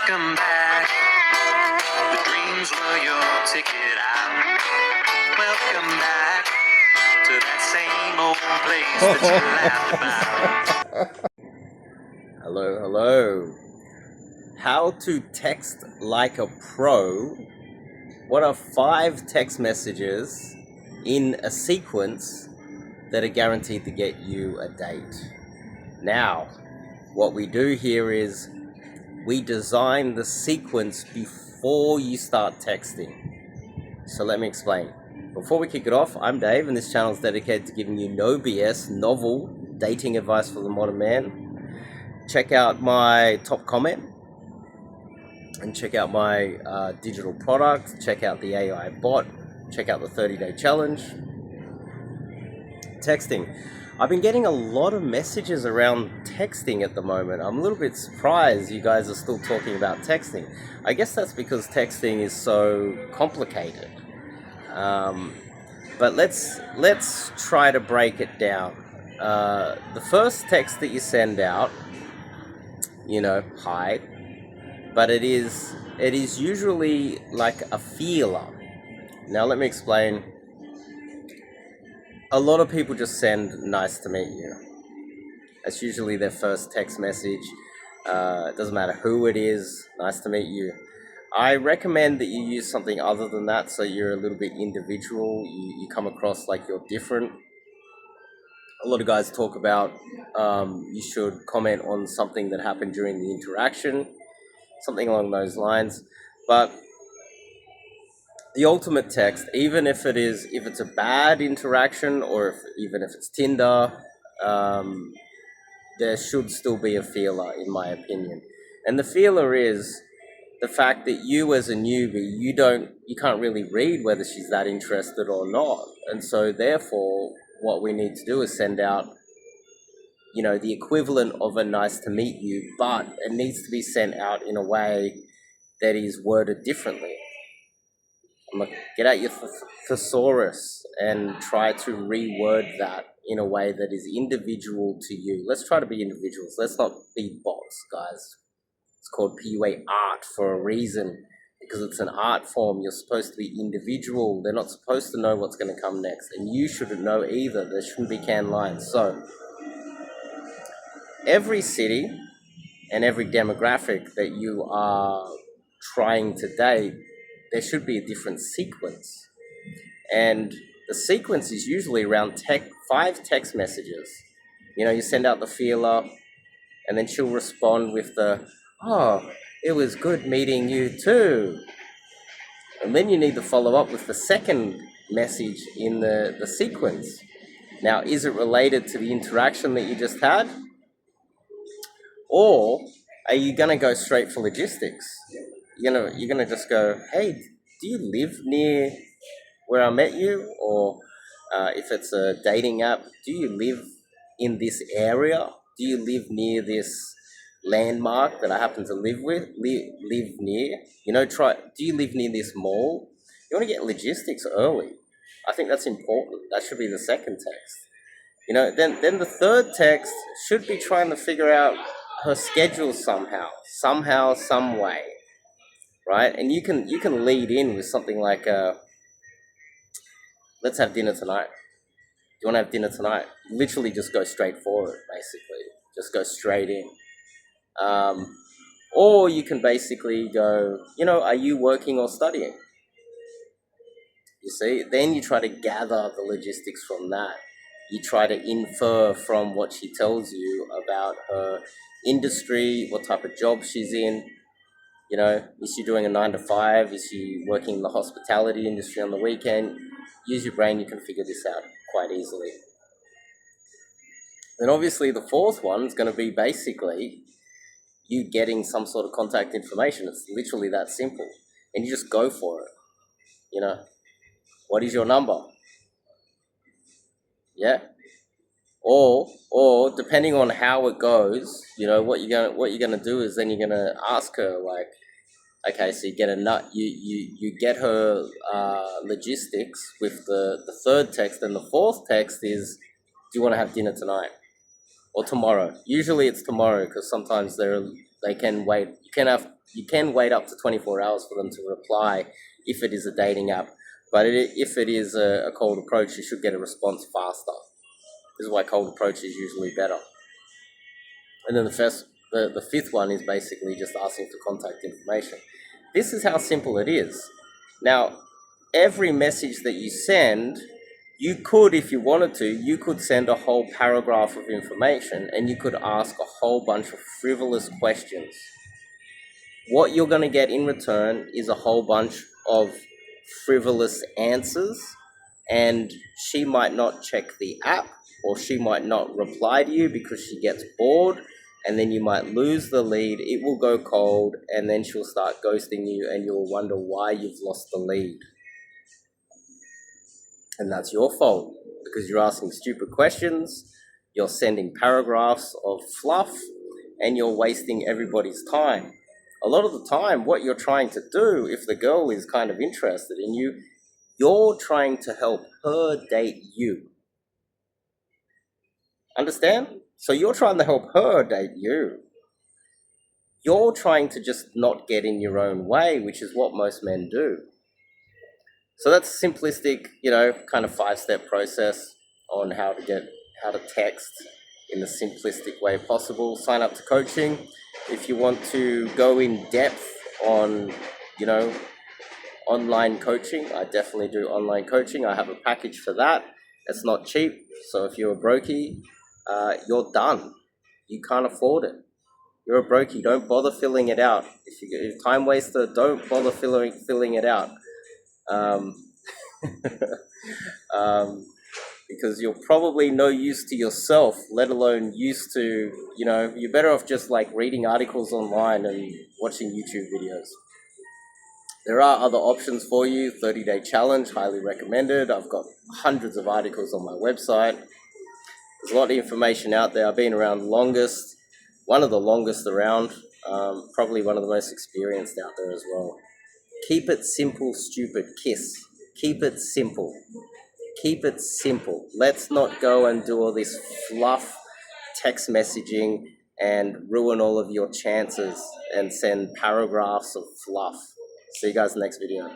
Welcome back. The dreams were your ticket out. Welcome back to that same old place that you laughed about. Hello. How to text like a pro. What are 5 text messages in a sequence that are guaranteed to get you a date? Now, what we do here is we design the sequence before you start texting. So let me explain. Before we kick it off, I'm Dave, and this channel is dedicated to giving you no BS, novel dating advice for the modern man. Check out my top comment and check out my digital product. Check out the AI bot. Check out the 30-day challenge. Texting. I've been getting a lot of messages around texting at the moment. I'm a little bit surprised you guys are still talking about texting. I guess that's because texting is so complicated. But let's try to break it down. The first text that you send out, hi, but it is usually like a feeler. Now let me explain. A lot of people just send nice to meet you. That's usually their first text message. It doesn't matter who it is, nice to meet you. I recommend that you use something other than that, so you're a little bit individual. You come across like you're different. A lot of guys talk about you should comment on something that happened during the interaction, something along those lines. But the ultimate text, even if it's a bad interaction, or even if it's Tinder, there should still be a feeler, in my opinion. And the feeler is the fact that you, as a newbie, you can't really read whether she's that interested or not. And so therefore, what we need to do is send out, the equivalent of a nice to meet you, but it needs to be sent out in a way that is worded differently. Get out your thesaurus and try to reword that in a way that is individual to you. Let's try to be individuals. Let's not be bots, guys. It's called PUA art for a reason, because it's an art form. You're supposed to be individual. They're not supposed to know what's going to come next, and you shouldn't know either. There shouldn't be canned lines. So every city and every demographic that you are trying to date, there should be a different sequence. And the sequence is usually around 5 text messages. You send out the feeler, and then she'll respond with it was good meeting you too. And then you need to follow up with the second message in the sequence. Now, is it related to the interaction that you just had? Or are you going to go straight for logistics? You're gonna just go, hey, do you live near where I met you? Or if it's a dating app, do you live in this area? Do you live near this landmark that I happen to live near? Do you live near this mall? You want to get logistics early. I think that's important. That should be the second text. Then the third text should be trying to figure out her schedule somehow, some way, right? And you can lead in with something like, let's have dinner tonight. Do you want to have dinner tonight? Literally just go straight for it, basically. Just go straight in. Or you can basically go, are you working or studying? You see, then you try to gather the logistics from that. You try to infer from what she tells you about her industry, what type of job she's in. Is she doing a 9 to 5? Is she working in the hospitality industry on the weekend? Use your brain, you can figure this out quite easily. Then obviously the fourth one is going to be basically you getting some sort of contact information. It's literally that simple. And you just go for it. What is your number? Yeah. Or depending on how it goes, what you're gonna do is then you're gonna ask her, like, okay, so you get you get her logistics with the third text, and the fourth text is, do you want to have dinner tonight or tomorrow? Usually it's tomorrow, because sometimes they're They can wait. You can wait up to 24 hours for them to reply if it is a dating app. But if it is a cold approach, you should get a response faster. This is why cold approach is usually better. And then the fifth one is basically just asking for contact information. This is how simple it is. Now, every message that you send, you could, if you wanted to, you could send a whole paragraph of information and you could ask a whole bunch of frivolous questions. What you're going to get in return is a whole bunch of frivolous answers, and she might not check the app, or she might not reply to you because she gets bored, and then you might lose the lead. It will go cold, and then she'll start ghosting you, and you'll wonder why you've lost the lead. And that's your fault, because you're asking stupid questions, you're sending paragraphs of fluff, and you're wasting everybody's time. A lot of the time, what you're trying to do, if the girl is kind of interested in you, you're trying to help her date you. Understand? So you're trying to help her date you. You're trying to just not get in your own way, which is what most men do. So that's a simplistic, kind of 5-step process on how to text in the simplistic way possible. Sign up to coaching. If you want to go in depth on, online coaching, I definitely do online coaching. I have a package for that. It's not cheap. So if you're a brokey, you're done. You can't afford it. You're a brokey. Don't bother filling it out. If you're a time waster, don't bother filling it out. Because you're probably no use to yourself, let alone use to, you're better off just like reading articles online and watching YouTube videos. There are other options for you. 30-day challenge, highly recommended. I've got hundreds of articles on my website. There's a lot of information out there. I've been around longest, one of the longest around, probably one of the most experienced out there as well. Keep it simple, stupid. Kiss. Keep it simple. Keep it simple. Let's not go and do all this fluff text messaging and ruin all of your chances and send paragraphs of fluff. See you guys in the next video.